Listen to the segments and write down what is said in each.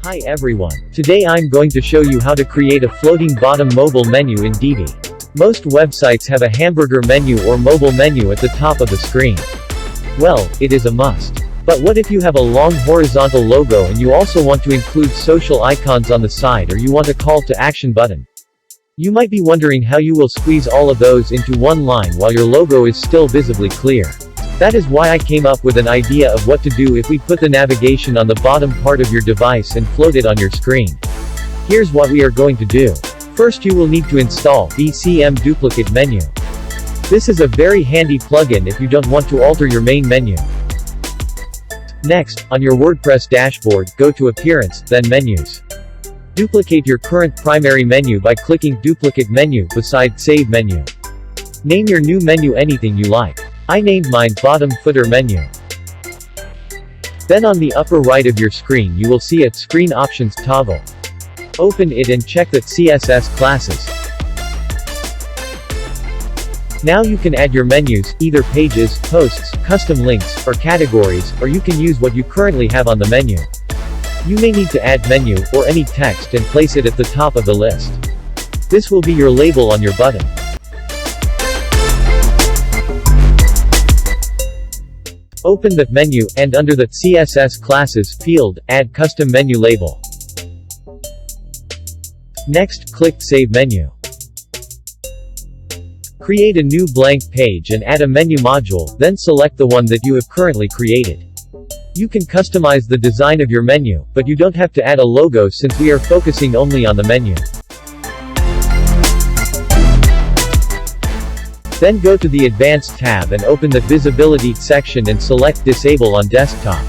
Hi everyone. Today I'm going to show you how to create a floating bottom mobile menu in Divi. Most websites have a hamburger menu or mobile menu at the top of the screen. Well, it is a must. But what if you have a long horizontal logo and you also want to include social icons on the side, or you want a call to action button? You might be wondering how you will squeeze all of those into one line while your logo is still visibly clear. That is why I came up with an idea of what to do if we put the navigation on the bottom part of your device and float it on your screen. Here's what we are going to do. First, you will need to install BCM Duplicate Menu. This is a very handy plugin if you don't want to alter your main menu. Next, on your WordPress dashboard, go to Appearance, then Menus. Duplicate your current primary menu by clicking Duplicate Menu beside Save Menu. Name your new menu anything you like. I named mine Bottom Footer Menu. Then on the upper right of your screen you will see a Screen Options toggle. Open it and check the CSS classes. Now you can add your menus, either pages, posts, custom links, or categories, or you can use what you currently have on the menu. You may need to add menu, or any text, and place it at the top of the list. This will be your label on your button. Open the menu, and under the CSS classes field, add custom menu label. Next, click Save Menu. Create a new blank page and add a menu module, then select the one that you have currently created. You can customize the design of your menu, but you don't have to add a logo since we are focusing only on the menu. Then go to the Advanced tab and open the Visibility section and select Disable on Desktop.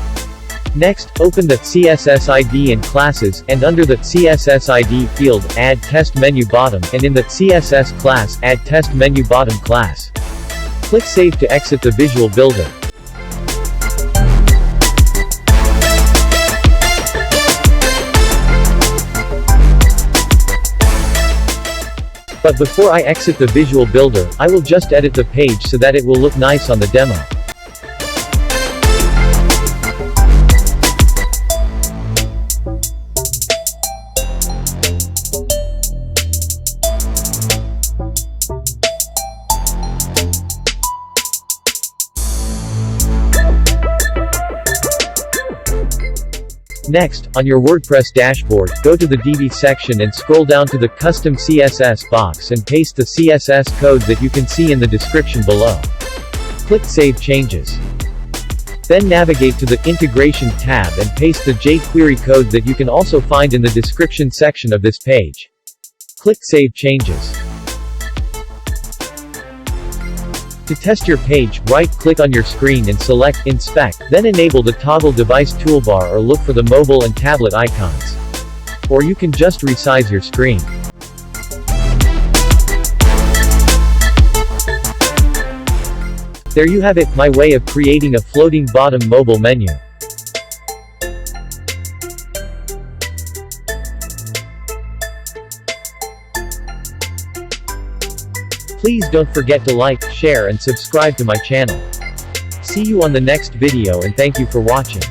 Next, open the CSS ID and Classes, and under the CSS ID field, add Test Menu Bottom, and in the CSS class, add Test Menu Bottom class. Click Save to exit the Visual Builder. But before I exit the Visual Builder, I will just edit the page so that it will look nice on the demo. Next, on your WordPress dashboard, go to the Divi section and scroll down to the Custom CSS box and paste the CSS code that you can see in the description below. Click Save Changes. Then navigate to the Integration tab and paste the jQuery code that you can also find in the description section of this page. Click Save Changes. To test your page, right-click on your screen and select Inspect, then enable the Toggle Device toolbar or look for the mobile and tablet icons. Or you can just resize your screen. There you have it, my way of creating a floating bottom mobile menu. Please don't forget to like, share and subscribe to my channel. See you on the next video and thank you for watching.